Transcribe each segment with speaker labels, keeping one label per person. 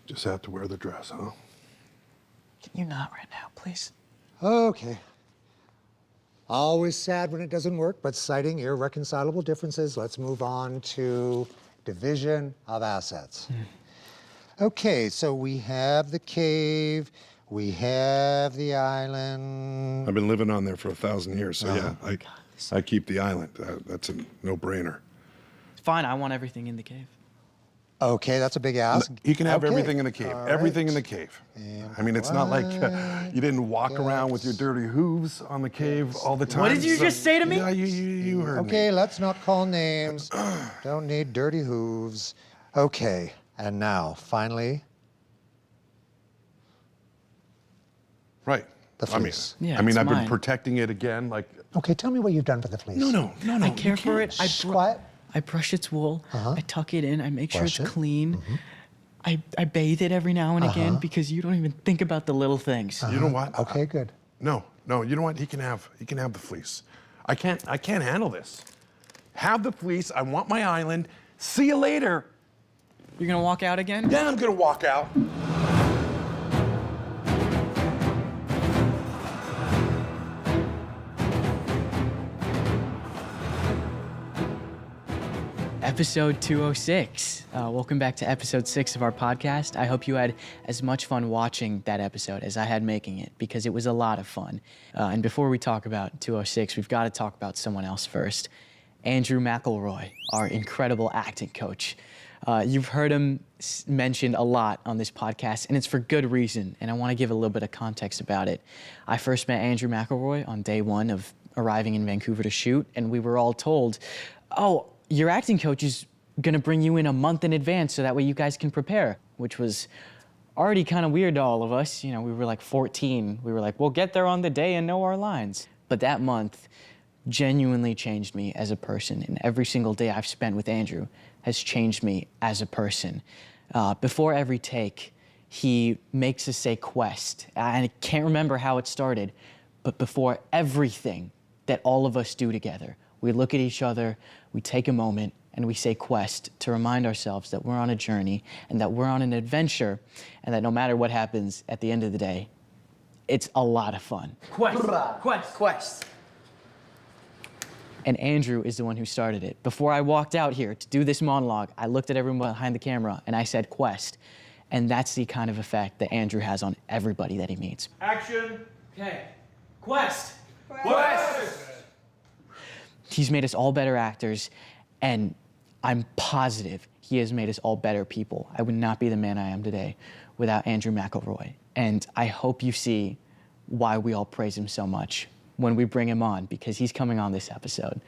Speaker 1: Just have to wear the dress, huh?
Speaker 2: Can you not right now, please?
Speaker 3: Okay. Always sad when it doesn't work, but citing irreconcilable differences, let's move on to division of assets. Okay, so we have the cave, we have the island.
Speaker 1: I've been living on there for 1,000 years, so yeah, I keep the island. That's a no-brainer.
Speaker 2: Fine, I want everything in the cave.
Speaker 3: Okay, that's a big ask.
Speaker 1: He can have
Speaker 3: Okay.
Speaker 1: everything in the cave.
Speaker 3: All
Speaker 1: Everything in the
Speaker 3: right.
Speaker 1: cave.
Speaker 3: And
Speaker 1: I mean, it's not like you didn't walk around with your dirty hooves on the cave all the time.
Speaker 2: What did you just say to me?
Speaker 1: Yeah, you heard me.
Speaker 3: Okay, let's not call names. Don't need dirty hooves. Okay, and now, finally,
Speaker 1: Right.
Speaker 3: the fleece.
Speaker 2: Yeah,
Speaker 1: I mean,
Speaker 2: it's
Speaker 1: I've been
Speaker 2: mine.
Speaker 1: protecting it again, like.
Speaker 3: Okay, tell me what you've done for the fleece.
Speaker 1: No.
Speaker 2: I care for it.
Speaker 3: Squat.
Speaker 2: I brush its wool. I tuck it in. I make sure
Speaker 3: Brush
Speaker 2: it's
Speaker 3: it.
Speaker 2: clean. I bathe it every now and again because you don't even think about the little things.
Speaker 1: You know what?
Speaker 3: Okay, good.
Speaker 1: No. You know what? He can have the fleece. I can't handle this. Have the fleece. I want my island. See you later.
Speaker 2: You're gonna walk out again?
Speaker 1: Yeah, I'm gonna walk out.
Speaker 2: Episode 206. Welcome back to episode 6 of our podcast. I hope you had as much fun watching that episode as I had making it, because it was a lot of fun. And before we talk about 206, we've got to talk about someone else first. Andrew McElroy, our incredible acting coach. You've heard him mentioned a lot on this podcast, and it's for good reason, and I want to give a little bit of context about it. I first met Andrew McElroy on day 1 of arriving in Vancouver to shoot, and we were all told, oh, your acting coach is gonna bring you in a month in advance so that way you guys can prepare, which was already kind of weird to all of us. You know, we were like 14. We were like, we'll get there on the day and know our lines. But that month genuinely changed me as a person, and every single day I've spent with Andrew has changed me as a person. Before every take, he makes us say quest. I can't remember how it started, but before everything that all of us do together, we look at each other, we take a moment, and we say quest to remind ourselves that we're on a journey and that we're on an adventure, and that no matter what happens at the end of the day, it's a lot of fun.
Speaker 4: Quest.
Speaker 2: And Andrew is the one who started it. Before I walked out here to do this monologue, I looked at everyone behind the camera and I said quest. And that's the kind of effect that Andrew has on everybody that he meets.
Speaker 4: Action.
Speaker 2: Okay. Quest.
Speaker 4: Quest.
Speaker 2: He's made us all better actors, and I'm positive he has made us all better people. I would not be the man I am today without Andrew McElroy. And I hope you see why we all praise him so much when we bring him on, because he's coming on this episode.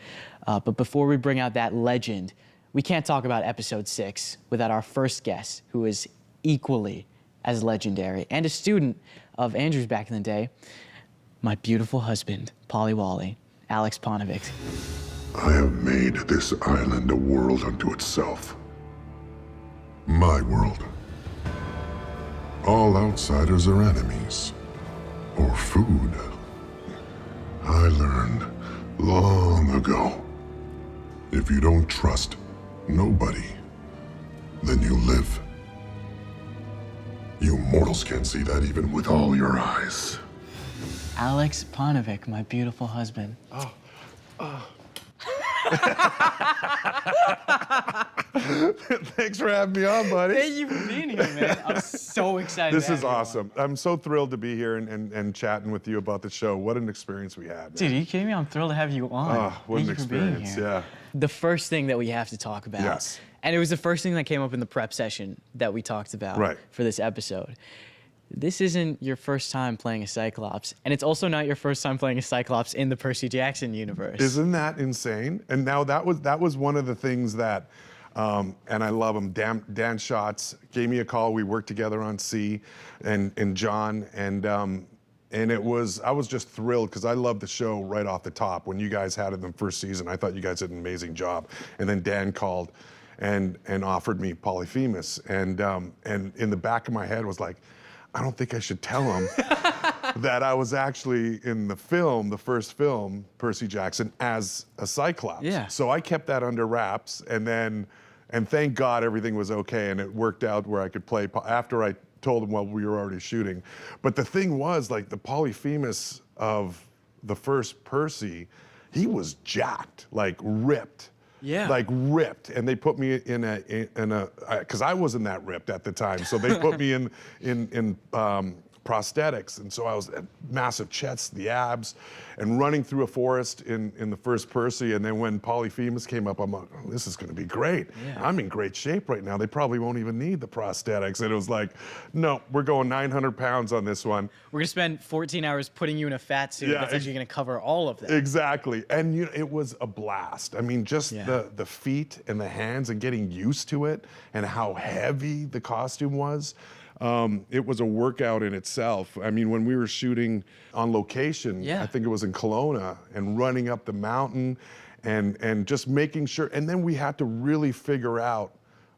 Speaker 2: But before we bring out that legend, we can't talk about episode 6 without our first guest, who is equally as legendary and a student of Andrew's back in the day, my beautiful husband, Polly Wally, Alex Ponovic.
Speaker 5: I have made this island a world unto itself. My world. All outsiders are enemies. Or food. I learned long ago. If you don't trust nobody, then you live. You mortals can't see that even with all your eyes.
Speaker 2: Alex Ponovic, my beautiful husband.
Speaker 1: Thanks for having me on, buddy.
Speaker 2: Thank you for being here, man. I'm so excited.
Speaker 1: This
Speaker 2: to
Speaker 1: is
Speaker 2: have you on.
Speaker 1: awesome. I'm so thrilled to be here and chatting with you about the show. What an experience we had, man.
Speaker 2: Dude, are you kidding me? I'm thrilled to have you on.
Speaker 1: Oh, what
Speaker 2: Thank
Speaker 1: an
Speaker 2: you for being
Speaker 1: experience,
Speaker 2: here.
Speaker 1: yeah.
Speaker 2: The first thing that we have to talk about,
Speaker 1: Yes.
Speaker 2: and it was the first thing that came up in the prep session that we talked about
Speaker 1: Right.
Speaker 2: for this episode. This isn't your first time playing a Cyclops, and it's also not your first time playing a Cyclops in the Percy Jackson universe.
Speaker 1: Isn't that insane? And now that was one of the things that, and I love him. Dan Schatz gave me a call. We worked together on C, and John, and I was just thrilled because I loved the show right off the top. When you guys had it in the first season, I thought you guys did an amazing job. And then Dan called and offered me Polyphemus, and in the back of my head was like, I don't think I should tell him that I was actually in the film, the first film, Percy Jackson, as a Cyclops.
Speaker 2: Yeah.
Speaker 1: So I kept that under wraps, and then And thank God everything was okay, and it worked out where I could play after I told him, well, we were already shooting. But the thing was, like, the Polyphemus of the first Percy, he was jacked, like ripped.
Speaker 2: Yeah.
Speaker 1: Like ripped, and they put me in a because I wasn't that ripped at the time, so they put me in prosthetics, and so I was massive chest, the abs, and running through a forest in the first Percy, and then when Polyphemus came up, I'm like, oh, this is going to be great.
Speaker 2: Yeah.
Speaker 1: I'm in great shape right now. They probably won't even need the prosthetics, and it was like, no, we're going 900 pounds on this one.
Speaker 2: We're gonna spend 14 hours putting you in a fat suit
Speaker 1: Yeah,
Speaker 2: that's actually gonna cover all of that.
Speaker 1: Exactly, and it was a blast. I mean, just the feet and the hands and getting used to it and how heavy the costume was. It was a workout in itself. I mean, when we were shooting on location, I think it was in Kelowna, and running up the mountain and just making sure, and then we had to really figure out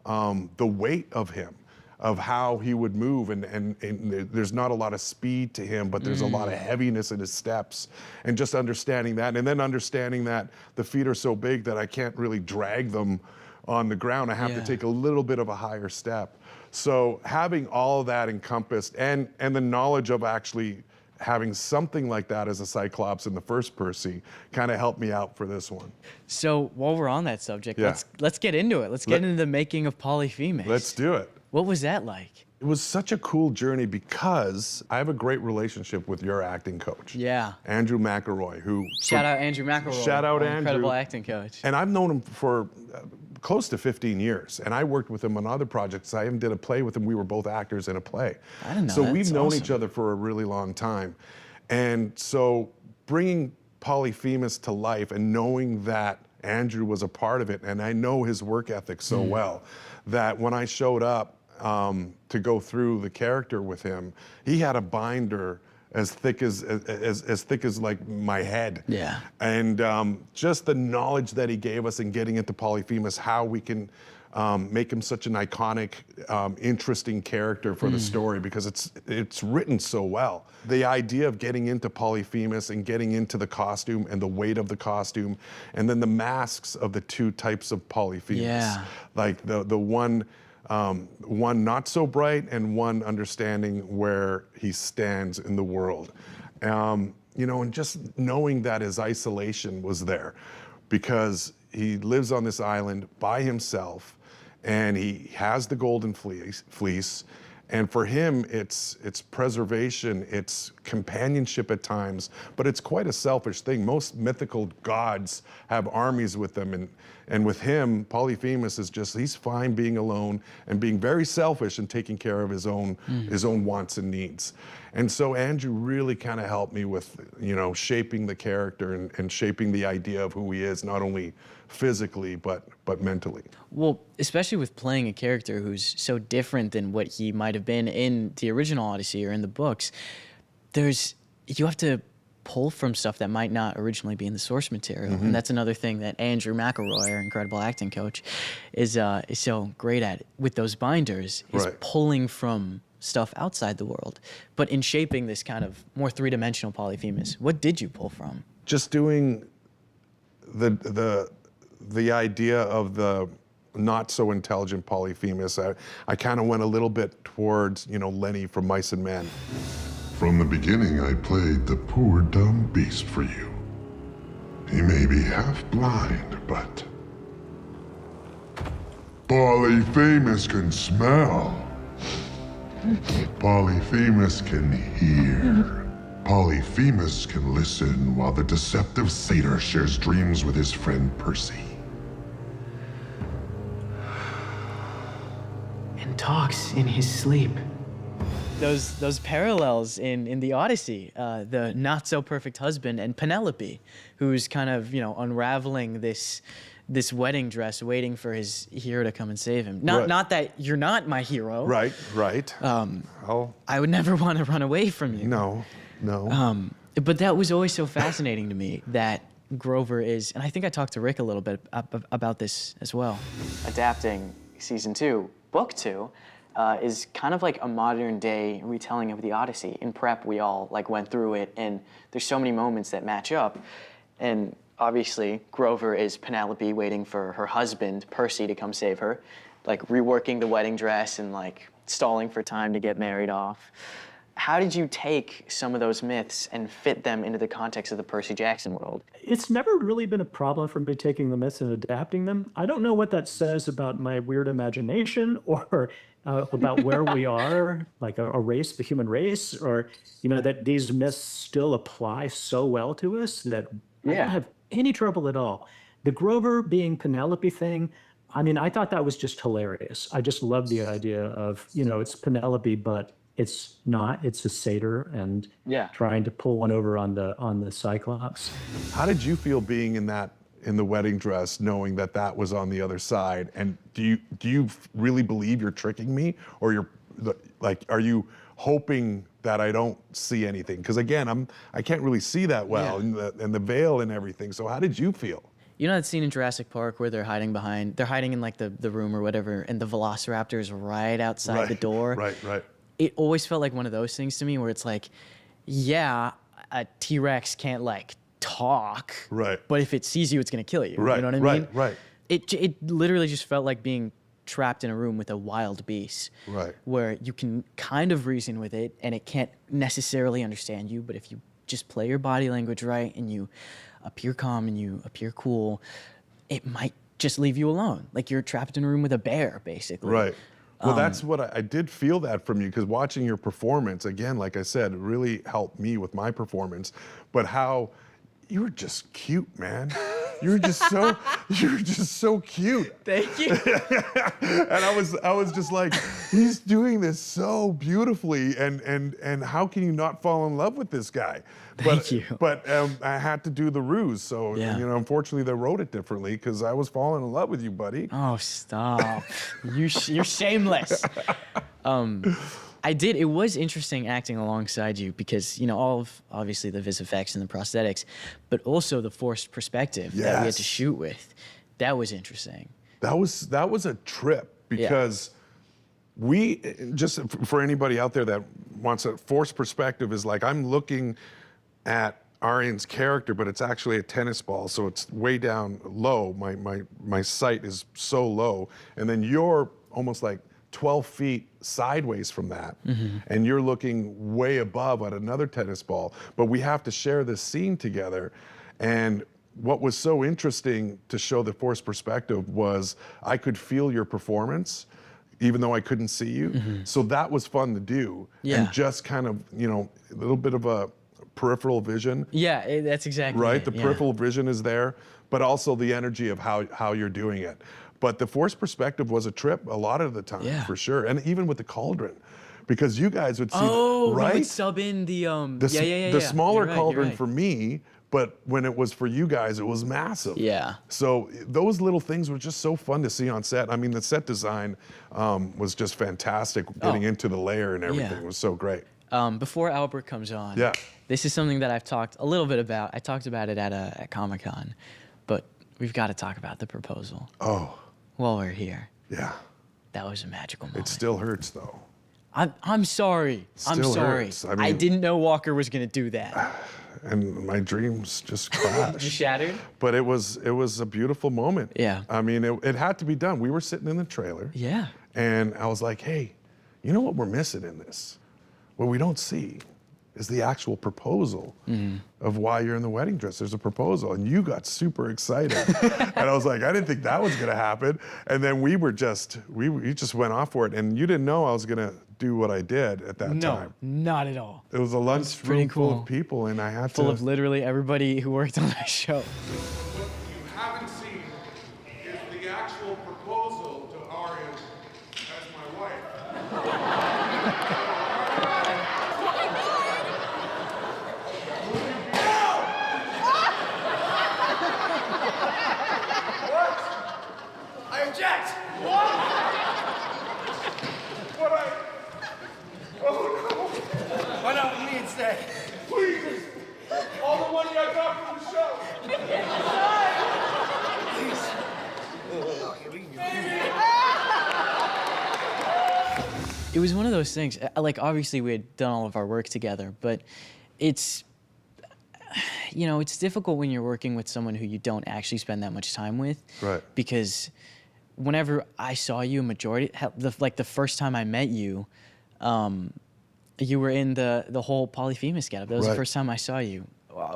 Speaker 1: the weight of him, of how he would move, and there's not a lot of speed to him, but there's a lot of heaviness in his steps, and just understanding that, and then understanding that the feet are so big that I can't really drag them on the ground. I have to take a little bit of a higher step. So having all of that encompassed, and the knowledge of actually having something like that as a Cyclops in the first Percy kind of helped me out for this one.
Speaker 2: So while we're on that subject, let's get into it. Let's get into the making of Polyphemus.
Speaker 1: Let's do it.
Speaker 2: What was that like?
Speaker 1: It was such a cool journey because I have a great relationship with your acting coach.
Speaker 2: Yeah.
Speaker 1: Andrew McElroy, who...
Speaker 2: Shout out Andrew McElroy.
Speaker 1: Shout out
Speaker 2: our
Speaker 1: Andrew.
Speaker 2: Incredible acting coach.
Speaker 1: And I've known him for close to 15 years, and I worked with him on other projects. I even did a play with him. We were both actors in a play.
Speaker 2: I didn't know
Speaker 1: So
Speaker 2: that.
Speaker 1: we've
Speaker 2: That's
Speaker 1: known
Speaker 2: awesome.
Speaker 1: each other for a really long time. And so bringing Polyphemus to life and knowing that Andrew was a part of it, and I know his work ethic so well, that when I showed up to go through the character with him, he had a binder as thick as like my head.
Speaker 2: Yeah.
Speaker 1: And just the knowledge that he gave us in getting into Polyphemus, how we can make him such an iconic, interesting character for the story, because it's written so well. The idea of getting into Polyphemus and getting into the costume and the weight of the costume, and then the masks of the two types of Polyphemus.
Speaker 2: Yeah.
Speaker 1: Like the one not so bright, and one understanding where he stands in the world. You know, and just knowing that his isolation was there, because he lives on this island by himself, and he has the golden fleece, and for him it's preservation, it's companionship at times, but it's quite a selfish thing. Most mythical gods have armies with them, and with him, Polyphemus is just, he's fine being alone and being very selfish and taking care of his own wants and needs. And so Andrew really kind of helped me with, you know, shaping the character and shaping the idea of who he is, not only physically, but mentally.
Speaker 2: Well, especially with playing a character who's so different than what he might have been in the original Odyssey or in the books, you have to pull from stuff that might not originally be in the source material. And that's another thing that Andrew McElroy, our incredible acting coach, is so great at with those binders, is pulling from stuff outside the world, but in shaping this kind of more three-dimensional Polyphemus. What did you pull from?
Speaker 1: Just doing the idea of the not so intelligent Polyphemus. I kind of went a little bit towards, you know, Lenny from Mice and Men.
Speaker 5: From the beginning, I played the poor dumb beast for you. He may be half blind, but Polyphemus can smell. Polyphemus can hear. Polyphemus can listen while the deceptive satyr shares dreams with his friend Percy.
Speaker 2: And talks in his sleep. Those parallels in the Odyssey, the not so perfect husband and Penelope, who's kind of, you know, unraveling this wedding dress, waiting for his hero to come and save him. Not that you're not my hero.
Speaker 1: Right.
Speaker 2: I would never want to run away from you.
Speaker 1: No.
Speaker 2: But that was always so fascinating to me, that Grover is, and I think I talked to Rick a little bit about this as well. Adapting season 2, book 2, is kind of like a modern day retelling of the Odyssey. In prep, we all like went through it, and there's so many moments that match up. And obviously, Grover is Penelope waiting for her husband, Percy, to come save her, like reworking the wedding dress and like stalling for time to get married off. How did you take some of those myths and fit them into the context of the Percy Jackson world?
Speaker 6: It's never really been a problem for me taking the myths and adapting them. I don't know what that says about my weird imagination or about where we are, like a race, the human race, or, that these myths still apply so well to us that I don't have any trouble at all. The Grover being Penelope thing, I mean, I thought that was just hilarious. I just love the idea of, it's Penelope, but it's not. It's a satyr and trying to pull one over on the Cyclops.
Speaker 1: How did you feel being in the wedding dress, knowing that was on the other side? And do you really believe you're tricking me, or are you hoping that I don't see anything? Because again, I can't really see that well, and the veil and everything. So how did you feel?
Speaker 2: You know that scene in Jurassic Park where they're hiding in like the room or whatever, and the Velociraptor's right outside the door?
Speaker 1: Right.
Speaker 2: It always felt like one of those things to me where it's like, yeah, a T-Rex can't like talk,
Speaker 1: right?
Speaker 2: But if it sees you, it's gonna kill you.
Speaker 1: Right.
Speaker 2: You know what I mean?
Speaker 1: Right.
Speaker 2: It literally just felt like being trapped in a room with a wild beast,
Speaker 1: right?
Speaker 2: Where you can kind of reason with it, and it can't necessarily understand you, but if you just play your body language right and you appear calm and you appear cool, it might just leave you alone. Like you're trapped in a room with a bear, basically.
Speaker 1: Right. Well, that's what I did feel that from you, because watching your performance, again, like I said, it really helped me with my performance. But how you were just cute, man. You were just so cute.
Speaker 2: Thank you.
Speaker 1: And I was just like, he's doing this so beautifully, and how can you not fall in love with this guy?
Speaker 2: Thank you.
Speaker 1: But I had to do the ruse, so unfortunately they wrote it differently because I was falling in love with you, buddy.
Speaker 2: Oh, stop! You're shameless. I did. It was interesting acting alongside you because, all of obviously the vis effects and the prosthetics, but also the forced perspective that we had to shoot with. That was interesting.
Speaker 1: That was a trip because we, just for anybody out there that wants a forced perspective, is like I'm looking at Aryan's character, but it's actually a tennis ball, so it's way down low. My sight is so low, and then you're almost like 12 feet sideways from that, and you're looking way above at another tennis ball, but we have to share this scene together. And what was so interesting to show the forced perspective was I could feel your performance, even though I couldn't see you. So that was fun to do, and just kind of, a little bit of a peripheral vision.
Speaker 2: Yeah, that's exactly
Speaker 1: right.
Speaker 2: it.
Speaker 1: The peripheral vision is there, but also the energy of how you're doing it. But the forced perspective was a trip a lot of the time, for sure. And even with the cauldron, because you guys would see, right?
Speaker 2: We would sub in the
Speaker 1: the smaller cauldron
Speaker 2: right.
Speaker 1: for me, but when it was for you guys, it was massive.
Speaker 2: Yeah.
Speaker 1: So those little things were just so fun to see on set. I mean, the set design was just fantastic. Getting into the layer and everything was so great.
Speaker 2: Before Albert comes on, this is something that I've talked a little bit about. I talked about it at Comic-Con, but we've got to talk about the proposal.
Speaker 1: Oh.
Speaker 2: While we're here.
Speaker 1: Yeah.
Speaker 2: That was a magical moment.
Speaker 1: It still hurts, though.
Speaker 2: I'm sorry. I'm sorry.
Speaker 1: Hurts. I mean,
Speaker 2: I didn't know Walker was going to do that.
Speaker 1: And my dreams just crashed.
Speaker 2: You shattered?
Speaker 1: But it was a beautiful moment.
Speaker 2: Yeah.
Speaker 1: I mean, it had to be done. We were sitting in the trailer.
Speaker 2: Yeah.
Speaker 1: And I was like, hey, you know what we're missing in this? What we don't see is the actual proposal of why you're in the wedding dress. There's a proposal, and you got super excited. And I was like, I didn't think that was gonna happen. And then we just went off for it, and you didn't know I was gonna do what I did at that time.
Speaker 2: No, not at all.
Speaker 1: It was a lunchroom full of people, and I had
Speaker 2: full of literally everybody who worked on my show.
Speaker 1: What you haven't seen is the actual proposal to Arya as my wife.
Speaker 4: I object! Why not with me instead?
Speaker 1: Please! All the money I got from the show!
Speaker 2: It was one of those things, like obviously we had done all of our work together, but it's, it's difficult when you're working with someone who you don't actually spend that much time with.
Speaker 1: Right.
Speaker 2: Because whenever I saw you, the first time I met you, you were in the whole Polyphemus getup. That was the
Speaker 1: Right.
Speaker 2: first time I saw you.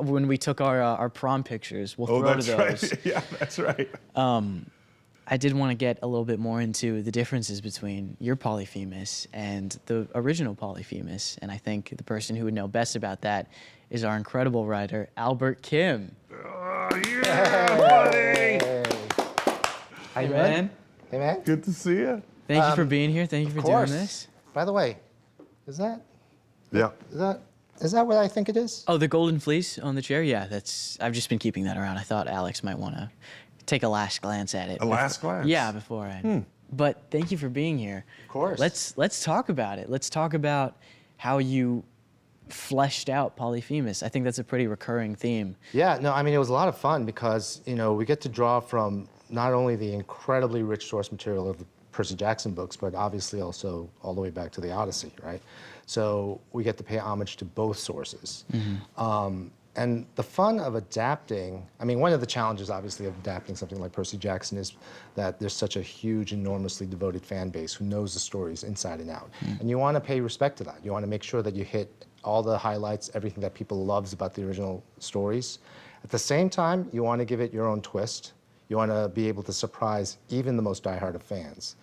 Speaker 2: When we took our prom pictures, we'll
Speaker 1: Oh,
Speaker 2: throw
Speaker 1: that's
Speaker 2: to those.
Speaker 1: right. Yeah, that's right.
Speaker 2: I did want to get a little bit more into the differences between your Polyphemus and the original Polyphemus, and I think the person who would know best about that is our incredible writer, Albert Kim.
Speaker 1: Oh, yeah, buddy.
Speaker 3: How you
Speaker 2: Man,
Speaker 3: Hey, man.
Speaker 1: Good to see you.
Speaker 2: thank you for being here. Thank you for
Speaker 3: Of
Speaker 2: doing
Speaker 3: course.
Speaker 2: this.
Speaker 3: By the way, is that
Speaker 1: Yeah.
Speaker 3: what I think it is?
Speaker 2: Oh, the golden fleece on the chair? Yeah, I've just been keeping that around. I thought Alex might want to take a last glance at it.
Speaker 1: A last glance?
Speaker 2: Yeah, before I. But thank you for being here.
Speaker 3: Of course.
Speaker 2: Let's talk about it. Let's talk about how you fleshed out Polyphemus. I think that's a pretty recurring theme.
Speaker 7: Yeah, no, I mean, it was a lot of fun because, we get to draw from not only the incredibly rich source material of the Percy Jackson books, but obviously also all the way back to the Odyssey, right? So we get to pay homage to both sources. And the fun of adapting, I mean, one of the challenges, obviously, of adapting something like Percy Jackson is that there's such a huge, enormously devoted fan base who knows the stories inside and out. And you want to pay respect to that. You want to make sure that you hit all the highlights, everything that people loves about the original stories. At the same time, you want to give it your own twist. You want to be able to surprise even the most diehard of fans.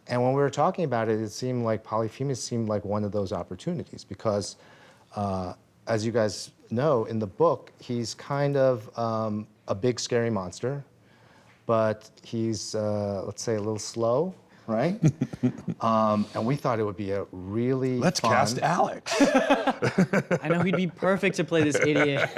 Speaker 7: And when we were talking about it, it seemed like Polyphemus seemed like one of those opportunities because, as you guys know, in the book, he's kind of a big, scary monster, but he's, let's say, a little slow, right? And we thought it would be a really
Speaker 1: Let's
Speaker 7: fun...
Speaker 1: cast Alex.
Speaker 2: I know he'd be perfect to play this idiot.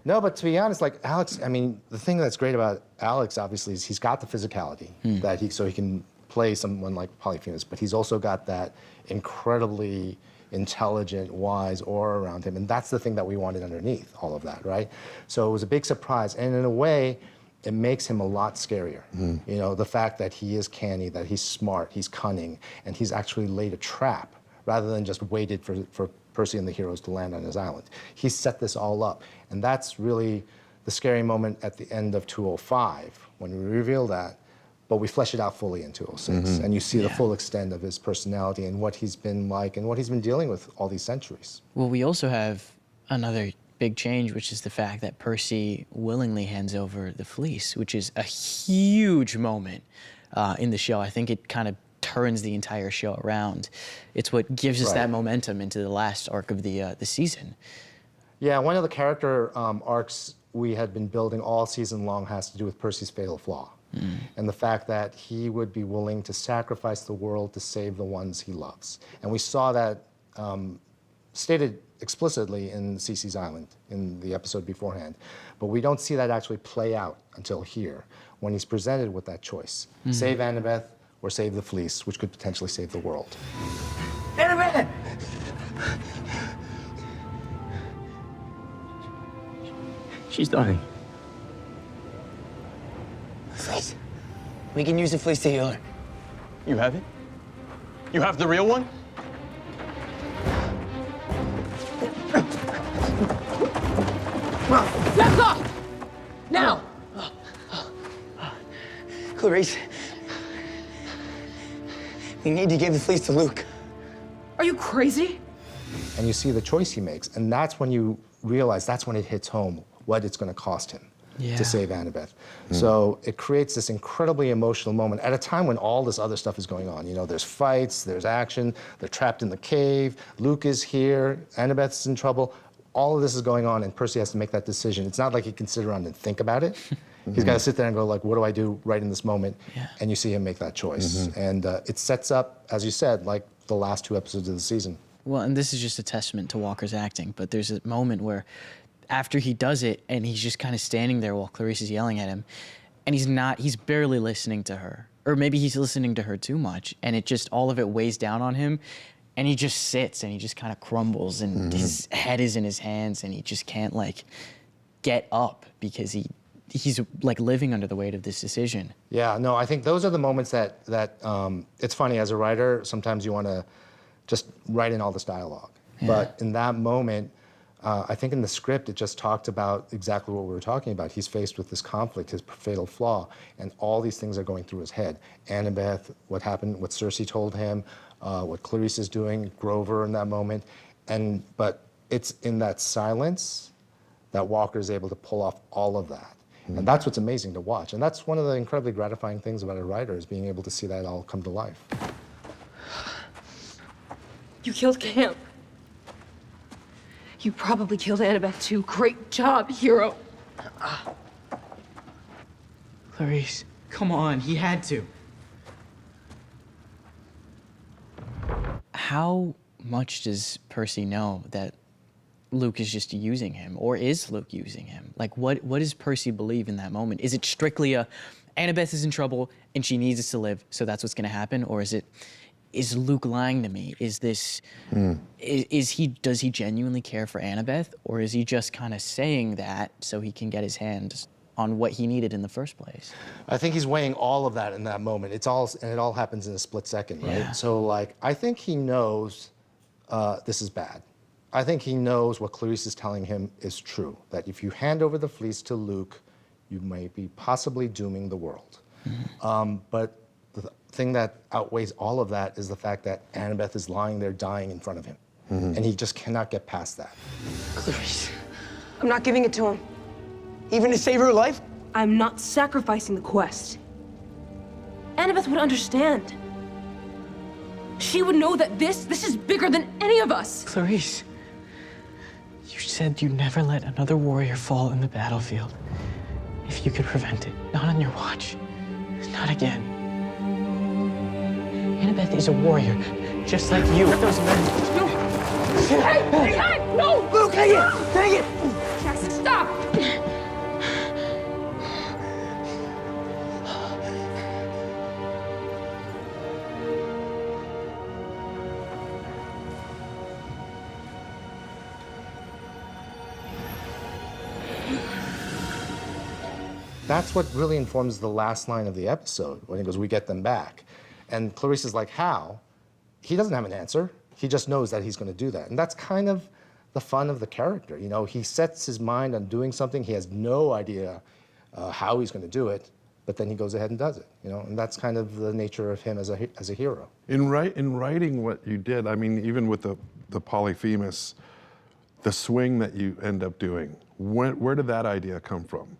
Speaker 7: No, but to be honest, like Alex, I mean, the thing that's great about Alex, obviously, is he's got the physicality so he can play someone like Polyphemus, but he's also got that incredibly intelligent, wise aura around him, and that's the thing that we wanted underneath all of that, right? So it was a big surprise, and in a way, it makes him a lot scarier. The fact that he is canny, that he's smart, he's cunning, and he's actually laid a trap rather than just waited for Percy and the heroes to land on his island. He set this all up, and that's really the scary moment at the end of 205 when we reveal that, but we flesh it out fully in 206, and you see the full extent of his personality and what he's been like and what he's been dealing with all these centuries.
Speaker 2: Well, we also have another big change, which is the fact that Percy willingly hands over the fleece, which is a huge moment in the show. I think it kind of turns the entire show around. It's what gives us that momentum into the last arc of the season.
Speaker 7: Yeah, one of the character arcs we had been building all season long has to do with Percy's fatal flaw. And the fact that he would be willing to sacrifice the world to save the ones he loves. And we saw that stated explicitly in Cece's Island in the episode beforehand. But we don't see that actually play out until here, when he's presented with that choice. Save Annabeth or save the fleece, which could potentially save the world.
Speaker 4: Annabeth!
Speaker 8: She's dying.
Speaker 4: Fleece. We can use the fleece to heal her.
Speaker 8: You have it? You have the real one?
Speaker 4: Let's go! Now! Clarice. We need to give the fleece to Luke.
Speaker 9: Are you crazy?
Speaker 7: And you see the choice he makes, and that's when you realize, that's when it hits home, what it's going to cost him to save Annabeth. So it creates this incredibly emotional moment at a time when all this other stuff is going on. You know, there's fights, there's action, they're trapped in the cave, Luke is here, Annabeth's in trouble. All of this is going on, and Percy has to make that decision. It's not like he can sit around and think about it. He's got to sit there and go, like, what do I do right in this moment? And you see him make that choice. And it sets up, as you said, like the last 2 episodes of the season.
Speaker 2: Well, and this is just a testament to Walker's acting, but there's a moment where after he does it and he's just kind of standing there while Clarice is yelling at him, and he's barely listening to her. Or maybe he's listening to her too much, and it just, all of it weighs down on him, and he just sits and he just kind of crumbles, and his head is in his hands, and he just can't, like, get up because he's like living under the weight of this decision.
Speaker 7: Yeah, no, I think those are the moments that it's funny, as a writer, sometimes you want to just write in all this dialogue. But in that moment, I think in the script, it just talked about exactly what we were talking about. He's faced with this conflict, his fatal flaw, and all these things are going through his head. Annabeth, what happened, what Cersei told him, what Clarice is doing, Grover in that moment. But it's in that silence that Walker is able to pull off all of that. And that's what's amazing to watch. And that's one of the incredibly gratifying things about a writer, is being able to see that all come to life.
Speaker 9: You killed Camp. You probably killed Annabeth too. Great job, hero.
Speaker 2: Clarice, come on, he had to. How much does Percy know that Luke is just using him, or is Luke using him? Like, what does Percy believe in that moment? Is it strictly Annabeth is in trouble and she needs us to live, so that's what's gonna happen? Or is Luke lying to me? Does he genuinely care for Annabeth, or is he just kind of saying that so he can get his hands on what he needed in the first place?
Speaker 7: I think he's weighing all of that in that moment. It all happens in a split second, right?
Speaker 2: Yeah.
Speaker 7: So like, I think he knows this is bad. I think he knows what Clarice is telling him is true, that if you hand over the fleece to Luke, you may be possibly dooming the world. But the thing that outweighs all of that is the fact that Annabeth is lying there dying in front of him. And he just cannot get past that.
Speaker 4: Clarice, I'm not giving it to him. Even to save her life?
Speaker 9: I'm not sacrificing the quest. Annabeth would understand. She would know that this is bigger than any of us.
Speaker 2: Clarice, you said you'd never let another warrior fall in the battlefield. If you could prevent it, not on your watch, not again. Annabeth is a warrior, just like you. Those men.
Speaker 9: No! Hey! No!
Speaker 4: Luke, hang it! Dang it!
Speaker 9: Jackson, stop!
Speaker 7: That's what really informs the last line of the episode, when he goes, "We get them back." And Clarice is like, how? He doesn't have an answer. He just knows that he's going to do that. And that's kind of the fun of the character. You know, he sets his mind on doing something. He has no idea how he's going to do it, but then he goes ahead and does it. You know, and that's kind of the nature of him as a hero.
Speaker 1: In writing what you did, I mean, even with the Polyphemus, the swing that you end up doing, where did that idea come from?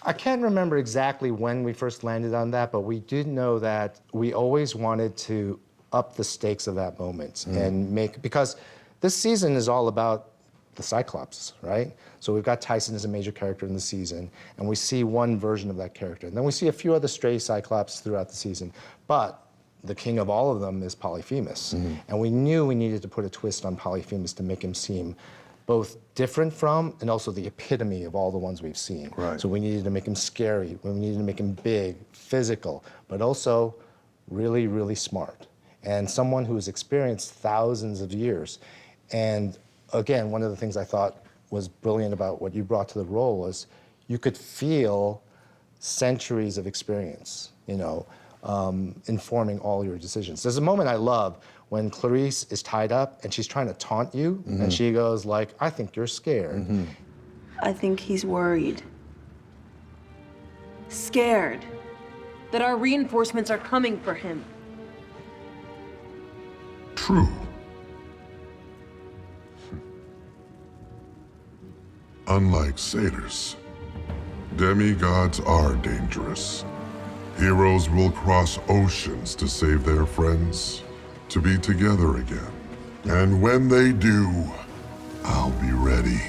Speaker 7: I can't remember exactly when we first landed on that, but we did know that we always wanted to up the stakes of that moment and because this season is all about the Cyclops, right? So we've got Tyson as a major character in the season, and we see one version of that character. And then we see a few other stray Cyclops throughout the season, but the king of all of them is Polyphemus. And we knew we needed to put a twist on Polyphemus to make him seem both different from and also the epitome of all the ones we've seen.
Speaker 1: Right.
Speaker 7: So we needed to make him scary, we needed to make him big, physical, but also really, really smart. And someone who has experienced thousands of years. And again, one of the things I thought was brilliant about what you brought to the role was you could feel centuries of experience, you know, informing all your decisions. There's a moment I love when Clarice is tied up and she's trying to taunt you, and she goes like, "I think you're scared."
Speaker 10: I think he's worried. Scared.
Speaker 9: That our reinforcements are coming for him.
Speaker 5: True. Unlike satyrs, demigods are dangerous. Heroes will cross oceans to save their friends, to be together again. And when they do, I'll be ready.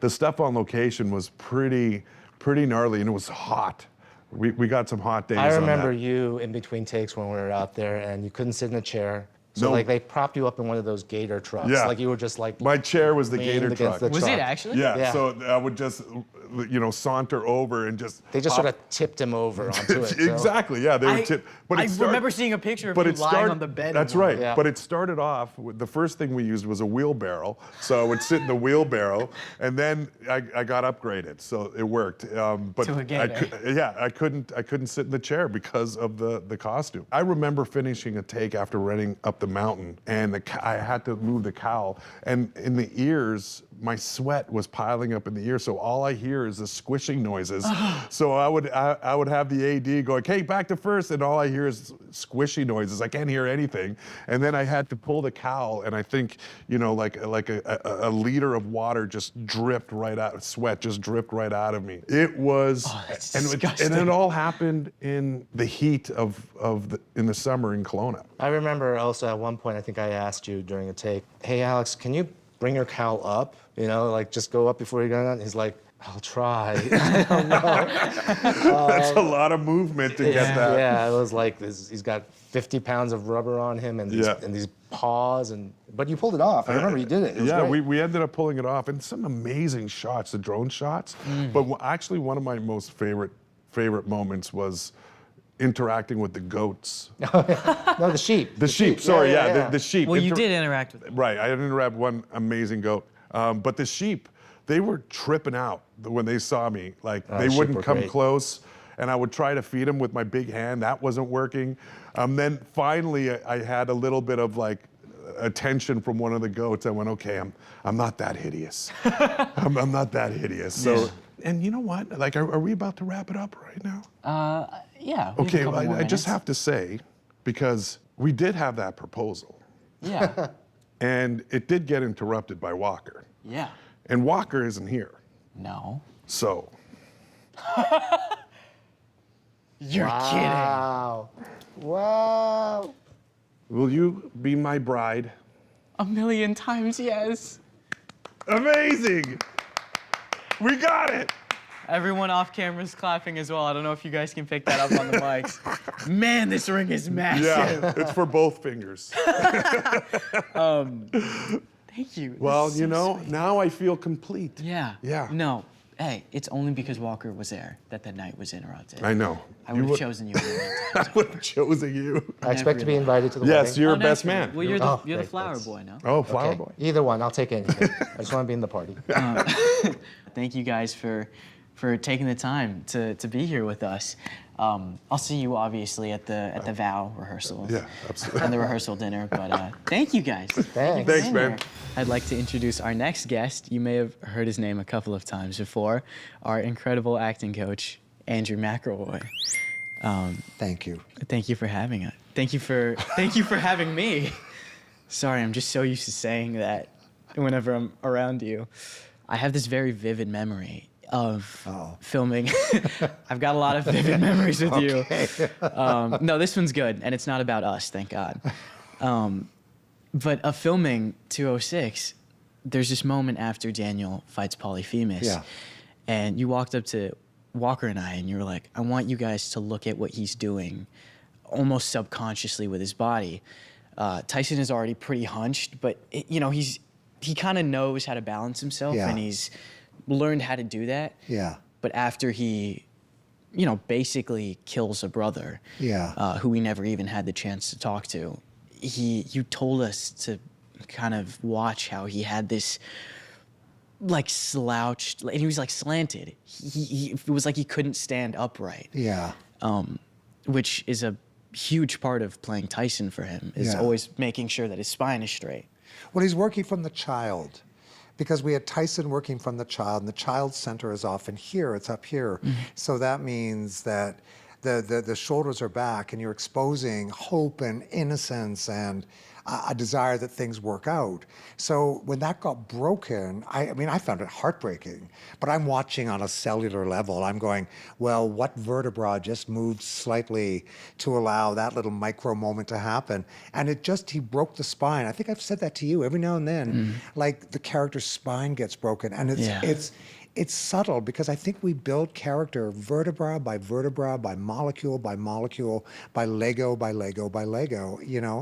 Speaker 1: The stuff on location was pretty gnarly, and it was hot. We got some hot days
Speaker 7: I
Speaker 1: on
Speaker 7: remember
Speaker 1: that.
Speaker 7: you in between takes when we were out there and you couldn't sit in a chair. So
Speaker 1: No.
Speaker 7: like they propped you up in one of those gator trucks.
Speaker 1: Yeah.
Speaker 7: Like you were just like
Speaker 1: My chair was the
Speaker 7: leaned
Speaker 1: gator
Speaker 7: against
Speaker 1: truck.
Speaker 7: the
Speaker 2: Was
Speaker 7: truck.
Speaker 2: it actually?
Speaker 1: Yeah, so I would just, saunter over and just.
Speaker 7: They just
Speaker 1: hop-
Speaker 7: sort of tipped him over onto it. so-
Speaker 1: Exactly, yeah, they were tipped.
Speaker 2: I remember seeing a picture of
Speaker 1: but
Speaker 2: you
Speaker 1: it
Speaker 2: lying
Speaker 1: started,
Speaker 2: on the bed.
Speaker 1: That's
Speaker 2: and-
Speaker 1: right.
Speaker 7: Yeah.
Speaker 1: But it started off with the first thing we used was a wheelbarrow. So I would sit in the wheelbarrow, and then I got upgraded, so it worked. But
Speaker 2: To a gator.
Speaker 1: I couldn't sit in the chair because of the costume. I remember finishing a take after running up the mountain, and I had to move the cowl, and in the ears my sweat was piling up in the ear, so all I hear is the squishing noises. So I would have the AD going, "Hey, back to first," and all I hear is squishy noises. I can't hear anything. And then I had to pull the cowl, and I think, like a liter of water just dripped right out, sweat just dripped right out of me. It was,
Speaker 2: that's
Speaker 1: and
Speaker 2: disgusting.
Speaker 1: it all happened in the heat in the summer in Kelowna.
Speaker 7: I remember also at one point, I think I asked you during a take, "Hey, Alex, can you bring your cowl up? Like just go up before you go down?" He's like, "I'll try." I don't know.
Speaker 1: That's a lot of movement to get that.
Speaker 7: Yeah, it was like this, he's got 50 pounds of rubber on him and these paws, but you pulled it off. I remember you did it. It was great.
Speaker 1: we ended up pulling it off, and some amazing shots, the drone shots. But actually, one of my most favorite moments was interacting with the goats.
Speaker 7: No, the sheep.
Speaker 1: The sheep. Sorry, the sheep.
Speaker 2: Well, you did interact with them.
Speaker 1: Right, I did interact with one amazing goat, but the sheep, they were tripping out when they saw me. Like they wouldn't come close, and I would try to feed them with my big hand. That wasn't working. Then finally, I had a little bit of like attention from one of the goats. I went, "Okay, I'm not that hideous. I'm not that hideous." So, and you know what? Like, are we about to wrap it up right now?
Speaker 2: Yeah. we have a
Speaker 1: Okay,
Speaker 2: couple more
Speaker 1: I just
Speaker 2: minutes.
Speaker 1: have to say, because we did have that proposal,
Speaker 2: Yeah.
Speaker 1: and it did get interrupted by Walker.
Speaker 2: Yeah.
Speaker 1: And Walker isn't here.
Speaker 2: No.
Speaker 1: So,
Speaker 2: You're
Speaker 7: Wow. Wow.
Speaker 1: will you be my bride?
Speaker 2: kidding. 1,000,000 times yes.
Speaker 1: Amazing! We got it!
Speaker 2: Everyone off camera is clapping as well. I don't know if you guys can pick that up on the mics. Man, this ring is massive.
Speaker 1: Yeah, it's for both fingers.
Speaker 2: Thank you.
Speaker 1: Well,
Speaker 2: This is so sweet.
Speaker 1: now I feel complete.
Speaker 2: Yeah.
Speaker 1: Yeah.
Speaker 2: No. Hey, it's only because Walker was there that the night was interrupted.
Speaker 1: I know.
Speaker 2: I would have chosen you.
Speaker 1: I would have chosen you.
Speaker 7: I expect to be invited to the
Speaker 1: Yes,
Speaker 7: wedding.
Speaker 1: you're
Speaker 2: Oh,
Speaker 1: best
Speaker 2: nice.
Speaker 1: man.
Speaker 2: Well, you're the
Speaker 7: Oh,
Speaker 2: you're the
Speaker 7: great,
Speaker 2: flower
Speaker 7: thanks.
Speaker 2: boy, no?
Speaker 1: Oh, flower
Speaker 7: Okay,
Speaker 1: boy.
Speaker 7: either one, I'll take anything. I just want to be in the party.
Speaker 2: Thank you guys for taking the time to be here with us. I'll see you obviously at the vow rehearsal.
Speaker 1: Yeah, absolutely.
Speaker 2: And the rehearsal dinner. But thank you guys.
Speaker 7: Thanks.
Speaker 1: Thanks,
Speaker 2: being
Speaker 1: man.
Speaker 2: here. I'd like to introduce our next guest. You may have heard his name a couple of times before. Our incredible acting coach, Andrew McElroy.
Speaker 3: Thank you.
Speaker 2: Thank you for having us. Thank you for having me. Sorry, I'm just so used to saying that whenever I'm around you. I have this very vivid memory of filming. I've got a lot of vivid memories with you. No, this one's good, and it's not about us, thank God. But of filming 206, there's this moment after Daniel fights Polyphemus.
Speaker 3: Yeah.
Speaker 2: And you walked up to Walker and I, and you were like, "I want you guys to look at what he's doing almost subconsciously with his body." Tyson is already pretty hunched, but he kind of knows how to balance himself,
Speaker 3: Yeah.
Speaker 2: and he's learned how to do that.
Speaker 3: Yeah.
Speaker 2: But after he, basically kills a brother,
Speaker 3: Yeah.
Speaker 2: who we never even had the chance to talk to, you told us to kind of watch how he had this like slouched, and he was like slanted. It was like he couldn't stand upright.
Speaker 3: Yeah.
Speaker 2: Which is a huge part of playing Tyson for him, is
Speaker 3: Yeah.
Speaker 2: always making sure that his spine is straight.
Speaker 3: Well, he's working from the child, because we had Tyson working from the child, and the child center is often here, it's up here. So that means that the shoulders are back, and you're exposing hope and innocence and a desire that things work out. So when that got broken, I found it heartbreaking, but I'm watching on a cellular level. I'm going, well, what vertebra just moved slightly to allow that little micro moment to happen? And he broke the spine. I think I've said that to you every now and then, like the character's spine gets broken. And it's subtle, because I think we build character vertebra, by molecule, by molecule, by Lego, by Lego, by Lego,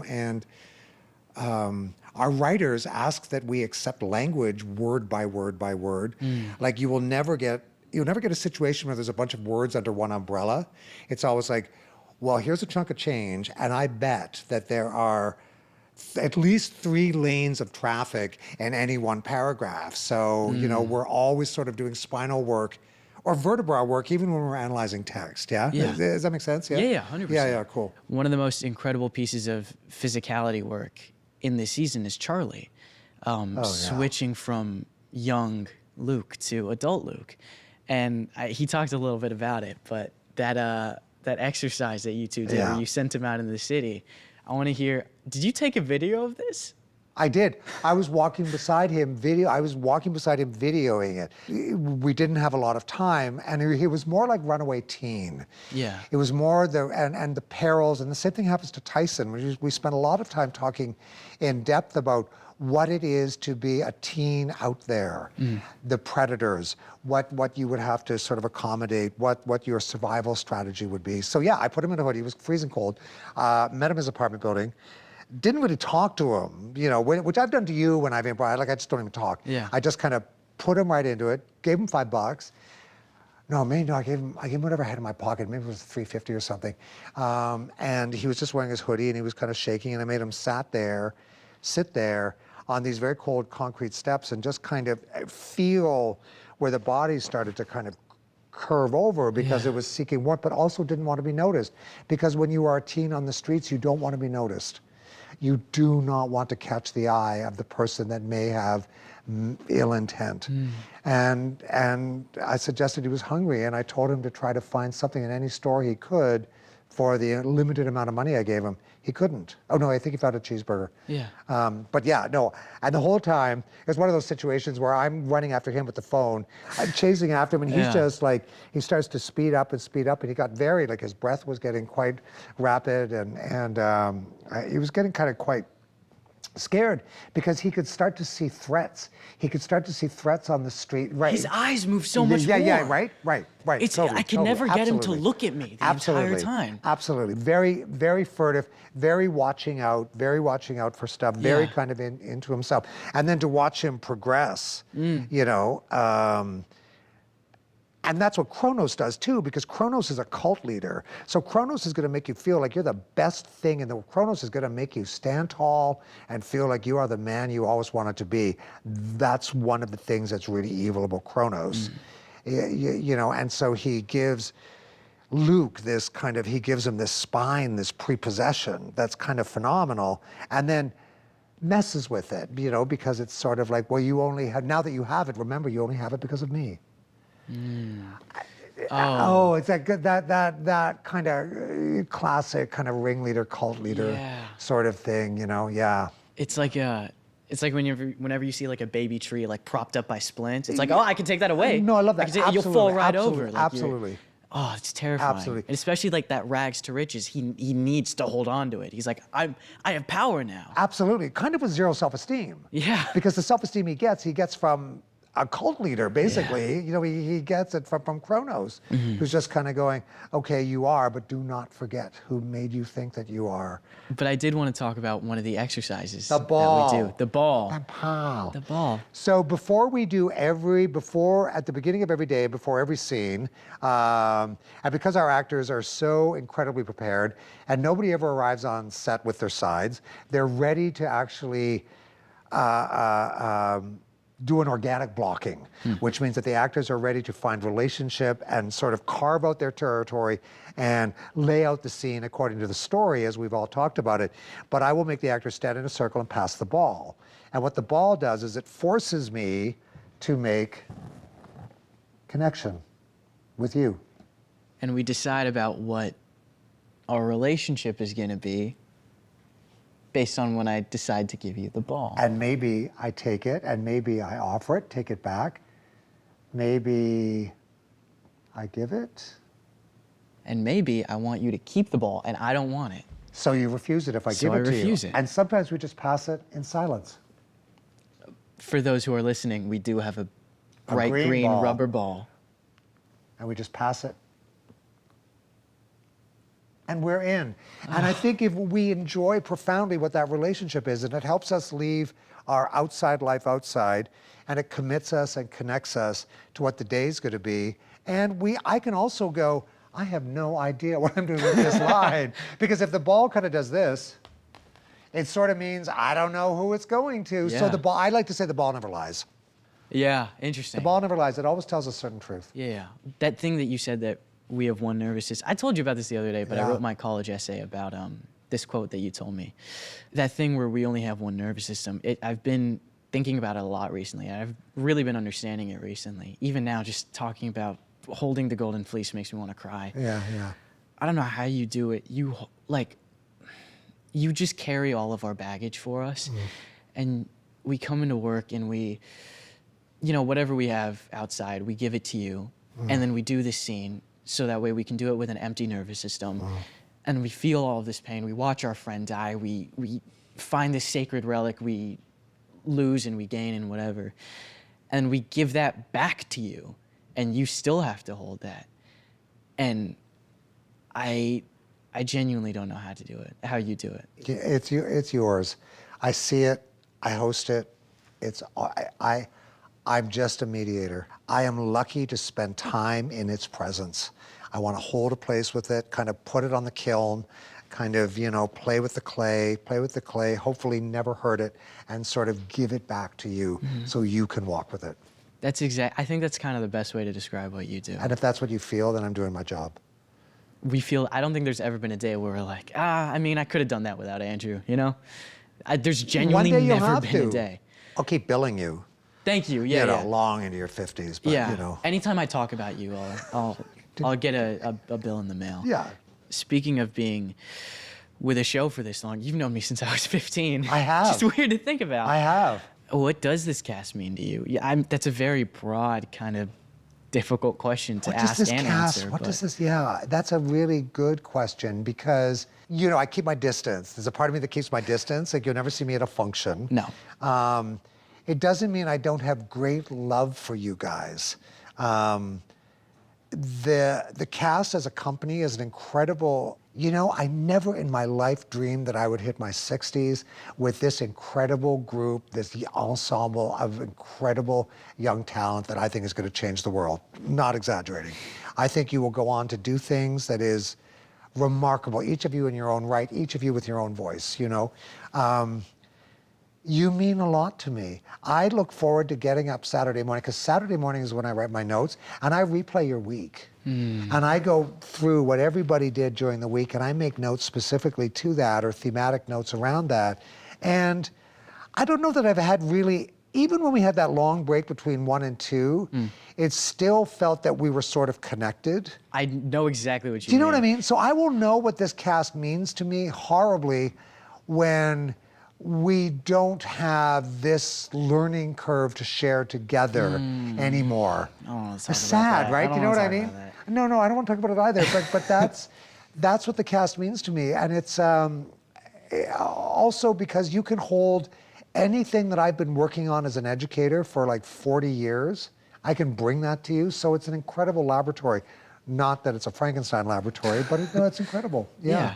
Speaker 3: and our writers ask that we accept language word by word by word. Like you'll never get a situation where there's a bunch of words under one umbrella. It's always like, well, here's a chunk of change, and I bet that there are at least 3 lanes of traffic in any one paragraph. So, we're always sort of doing spinal work or vertebra work, even when we're analyzing text. Yeah?
Speaker 2: Yeah.
Speaker 3: Does that make sense? Yeah,
Speaker 2: Yeah, 100%.
Speaker 3: Yeah, cool.
Speaker 2: One of the most incredible pieces of physicality work in this season is Charlie. Switching from young Luke to adult Luke. And he talked a little bit about it, but that exercise that you two did, where you sent him out into the city, I want to hear, did you take a video of this?
Speaker 3: I did. I was walking beside him videoing it. We didn't have a lot of time, and he was more like runaway teen.
Speaker 2: Yeah.
Speaker 3: It was more the perils, and the same thing happens to Tyson. We spent a lot of time talking in depth about what it is to be a teen out there, the predators, what you would have to sort of accommodate, what your survival strategy would be. So yeah, I put him in a hoodie. He was freezing cold. Met him in his apartment building. Didn't really talk to him, which I've done to you when I've improv. Like, I just don't even talk.
Speaker 2: Yeah.
Speaker 3: I just kind of put him right into it, gave him $5. No, I gave him whatever I had in my pocket. Maybe it was $3.50 or something. And he was just wearing his hoodie, and he was kind of shaking, and I made him sit there on these very cold concrete steps and just kind of feel where the body started to kind of curve over because it was seeking warmth, but also didn't want to be noticed. Because when you are a teen on the streets, you don't want to be noticed. You do not want to catch the eye of the person that may have ill intent. And I suggested he was hungry, and I told him to try to find something in any store he could for the limited amount of money I gave him. He couldn't. Oh no, I think he found a cheeseburger.
Speaker 2: Yeah.
Speaker 3: But yeah, no. And the whole time, it was one of those situations where I'm running after him with the phone. I'm chasing after him, and he's just like, he starts to speed up, and he got very, like, his breath was getting quite rapid, and he was getting kind of quite scared because he could start to see threats. He could start to see threats on the street. Right.
Speaker 2: His eyes move so much more.
Speaker 3: Yeah, right.
Speaker 2: It's,
Speaker 3: totally,
Speaker 2: I can never get him to
Speaker 3: absolutely.
Speaker 2: look at me the entire time.
Speaker 3: Absolutely. Very, very furtive, very watching out for stuff, very kind of into himself. And then to watch him progress, and that's what Kronos does too, because Kronos is a cult leader. So Kronos is going to make you feel like you're the best thing in the world. Kronos is going to make you stand tall and feel like you are the man you always wanted to be. That's one of the things that's really evil about Kronos. And so he gives Luke he gives him this spine, this prepossession that's kind of phenomenal, and then messes with it, because it's sort of like, well, you only have, now that you have it, remember, you only have it because of me. It's that kind of classic kind of ringleader, cult leader sort of thing,
Speaker 2: It's like whenever you see like a baby tree like propped up by splints, it's like, oh, I can take that away.
Speaker 3: No, I love that.
Speaker 2: You'll fall right over. Like
Speaker 3: absolutely.
Speaker 2: Oh, it's terrifying.
Speaker 3: Absolutely.
Speaker 2: And especially like that rags to riches. He needs to hold on to it. He's like, I have power now.
Speaker 3: Absolutely. Kind of with zero self-esteem.
Speaker 2: Yeah.
Speaker 3: Because the self-esteem he gets from a cult leader, basically. He gets it from Kronos, who's just kind of going, okay, you are, but do not forget who made you think that you are.
Speaker 2: But I did want to talk about one of the exercises
Speaker 3: The ball.
Speaker 2: that we do. The ball.
Speaker 3: The
Speaker 2: ball.
Speaker 3: So before we do at the beginning of every day, before every scene, and because our actors are so incredibly prepared, and nobody ever arrives on set with their sides, they're ready to actually do an organic blocking, which means that the actors are ready to find relationship and sort of carve out their territory and lay out the scene according to the story as we've all talked about it. But I will make the actors stand in a circle and pass the ball. And what the ball does is it forces me to make connection with you.
Speaker 2: And we decide about what our relationship is going to be based on when I decide to give you the ball.
Speaker 3: And maybe I take it, and maybe I offer it, take it back. Maybe I give it.
Speaker 2: And maybe I want you to keep the ball, and I don't want it.
Speaker 3: So you refuse it if I give it to you.
Speaker 2: refuse it.
Speaker 3: And sometimes we just pass it in silence.
Speaker 2: For those who are listening, we do have a bright green
Speaker 3: ball.
Speaker 2: rubber ball.
Speaker 3: And we just pass it. And we're in. And I think if we enjoy profoundly what that relationship is, and it helps us leave our outside life outside, and it commits us and connects us to what the day's going to be. And I can also go, I have no idea what I'm doing with this line. Because if the ball kind of does this, it sort of means I don't know who it's going to.
Speaker 2: Yeah.
Speaker 3: So the ball, I like to say the ball never lies.
Speaker 2: Yeah, interesting.
Speaker 3: The ball never lies. It always tells a certain truth.
Speaker 2: Yeah. That thing that you said that we have one nervous system. I told you about this the other day, but I wrote my college essay about this quote that you told me. That thing where we only have one nervous system. They've thinking about it a lot recently. I've really been understanding it recently. Even now, just talking about holding the golden fleece makes me want to cry.
Speaker 3: Yeah, yeah.
Speaker 2: I don't know how you do it. You just carry all of our baggage for us, and we come into work and we, whatever we have outside, we give it to you, and then we do this scene so that way we can do it with an empty nervous system, and we feel all of this pain. We watch our friend die. We find this sacred relic we lose and we gain and whatever, and we give that back to you, and you still have to hold that. And I genuinely don't know how to do it, how you do it.
Speaker 3: It's yours. I see it. I host it. I'm just a mediator. I am lucky to spend time in its presence. I want to hold a place with it, kind of put it on the kiln, kind of, play with the clay, hopefully never hurt it, and sort of give it back to you so you can walk with it.
Speaker 2: I think that's kind of the best way to describe what you do.
Speaker 3: And if that's what you feel, then I'm doing my job.
Speaker 2: I don't think there's ever been a day where we're like, I could have done that without Andrew, There's genuinely
Speaker 3: One day you'll
Speaker 2: never
Speaker 3: have
Speaker 2: been
Speaker 3: to.
Speaker 2: a day.
Speaker 3: I'll keep billing you.
Speaker 2: Thank you, yeah.
Speaker 3: Long into your 50s, but
Speaker 2: Anytime I talk about you, I'll get a bill in the mail.
Speaker 3: Yeah.
Speaker 2: Speaking of being with a show for this long, you've known me since I was 15.
Speaker 3: I have.
Speaker 2: It's just weird to think about.
Speaker 3: I have.
Speaker 2: What does this cast mean to you? Yeah, that's a very broad kind of difficult question to ask and answer.
Speaker 3: What does this, that's a really good question because, I keep my distance. There's a part of me that keeps my distance. Like, you'll never see me at a function.
Speaker 2: No.
Speaker 3: It doesn't mean I don't have great love for you guys. The cast as a company is an incredible, I never in my life dreamed that I would hit my 60s with this incredible group, this ensemble of incredible young talent that I think is going to change the world. Not exaggerating. I think you will go on to do things that is remarkable, each of you in your own right, each of you with your own voice, You mean a lot to me. I look forward to getting up Saturday morning, because Saturday morning is when I write my notes, and I replay your week. And I go through what everybody did during the week, and I make notes specifically to that, or thematic notes around that. And I don't know that I've had really, even when we had that long break between 1 and 2, it still felt that we were sort of connected.
Speaker 2: I know exactly what you mean.
Speaker 3: Do you know what I mean? So I will know what this cast means to me horribly when we don't have this learning curve to share together anymore. It's sad, right? You know what I mean? No, I don't want to talk about it either. But that's what the cast means to me, and it's also because you can hold anything that I've been working on as an educator for like 40 years. I can bring that to you, so it's an incredible laboratory. Not that it's a Frankenstein laboratory, but it's incredible. Yeah.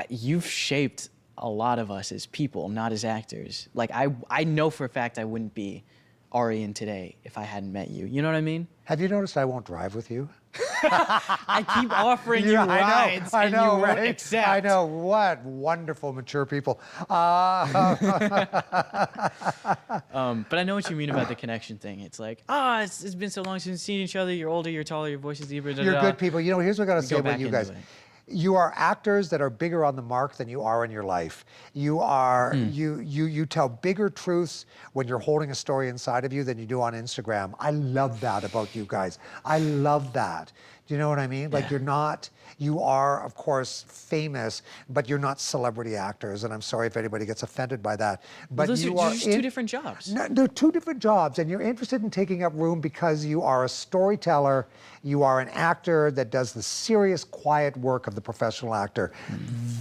Speaker 2: You've shaped a lot of us as people, not as actors. Like, I know for a fact I wouldn't be Arian today if I hadn't met you. You know what I mean?
Speaker 3: Have you noticed I won't drive with you?
Speaker 2: I keep offering you rides and you won't accept.
Speaker 3: I know. What wonderful, mature people.
Speaker 2: But I know what you mean about the connection thing. It's like, it's been so long since we've seen each other. You're older, you're taller, your voice is deeper.
Speaker 3: You're good people. Here's what I got to say about you guys.
Speaker 2: It.
Speaker 3: You are actors that are bigger on the mark than you are in your life. You are you tell bigger truths when you're holding a story inside of you than you do on Instagram. I love that about you guys. I love that. Do you know what I mean? Like, you are, of course, famous, but you're not celebrity actors. And I'm sorry if anybody gets offended by that. But
Speaker 2: those are just two different jobs.
Speaker 3: No, they're two different jobs, and you're interested in taking up room because you are a storyteller. You are an actor that does the serious, quiet work of the professional actor.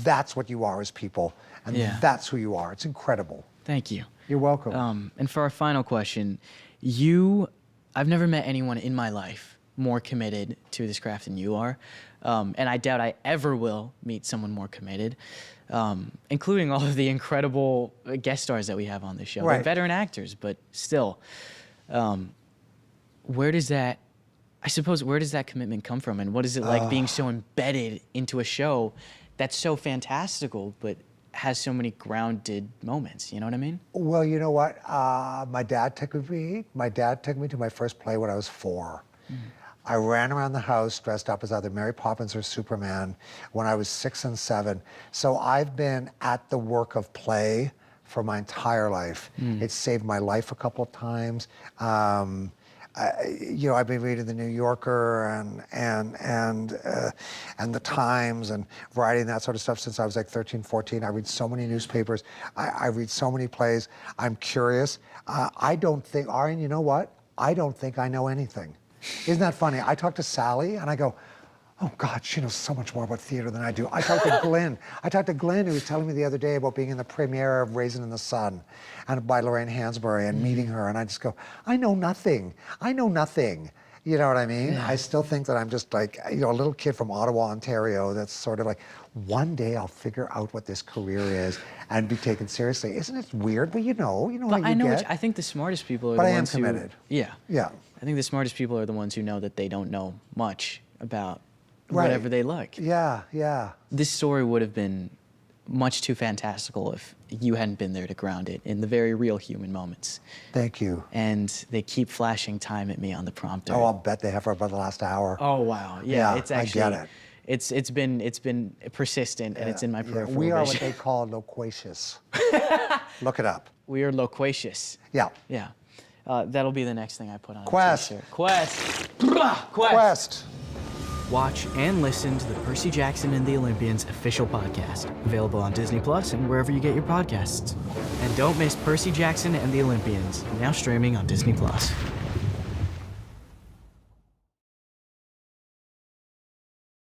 Speaker 3: That's what you are as people, and that's who you are. It's incredible.
Speaker 2: Thank you.
Speaker 3: You're welcome.
Speaker 2: And for our final question, I've never met anyone in my life more committed to this craft than you are. And I doubt I ever will meet someone more committed, including all of the incredible guest stars that we have on this show.
Speaker 3: Right.
Speaker 2: They're veteran actors, but still, where does that commitment come from? And what is it like being so embedded into a show that's so fantastical, but has so many grounded moments? You know what I mean?
Speaker 3: Well, you know what? My dad took me to my first play when I was 4. I ran around the house dressed up as either Mary Poppins or Superman when I was 6 and 7. So I've been at the work of play for my entire life. It's saved my life a couple of times. You know, I've been reading the New Yorker and the Times and writing that sort of stuff since I was like 13, 14. I read so many newspapers. I read so many plays. I'm curious. I don't think, Arian, you know what? I don't think I know anything. Isn't that funny? I talk to Sally and I go, oh God, she knows so much more about theater than I do. I talked to Glenn. Who was telling me the other day about being in the premiere of Raisin in the Sun and by Lorraine Hansberry and meeting her. And I just go, I know nothing. You know what I mean?
Speaker 2: Yeah.
Speaker 3: I still think that I'm just like, you know, a little kid from Ottawa, Ontario that's sort of like, one day I'll figure out what this career is and be taken seriously. Isn't it weird? Well, you know
Speaker 2: But
Speaker 3: how you
Speaker 2: I know.
Speaker 3: get.
Speaker 2: I think the smartest people are
Speaker 3: But
Speaker 2: the
Speaker 3: I am
Speaker 2: ones
Speaker 3: committed.
Speaker 2: who. Yeah.
Speaker 3: Yeah.
Speaker 2: I think the smartest people are the ones who know that they don't know much about
Speaker 3: Right.
Speaker 2: whatever they like.
Speaker 3: Yeah.
Speaker 2: This story would have been much too fantastical if you hadn't been there to ground it in the very real human moments.
Speaker 3: Thank you.
Speaker 2: And they keep flashing time at me on the prompter.
Speaker 3: Oh, I'll bet they have for about the last hour.
Speaker 2: Oh, wow. Yeah, it's actually.
Speaker 3: I get it.
Speaker 2: It's been persistent and it's in my peripheral
Speaker 3: We are what
Speaker 2: vision.
Speaker 3: they call loquacious. Look it up.
Speaker 2: We are loquacious.
Speaker 3: Yeah.
Speaker 2: Yeah. That'll be the next thing I put on
Speaker 3: Quest.
Speaker 2: a t-shirt. Quest.
Speaker 3: Quest.
Speaker 2: Watch and listen to the Percy Jackson and the Olympians official podcast, available on Disney Plus and wherever you get your podcasts. And don't miss Percy Jackson and the Olympians, now streaming on Disney Plus.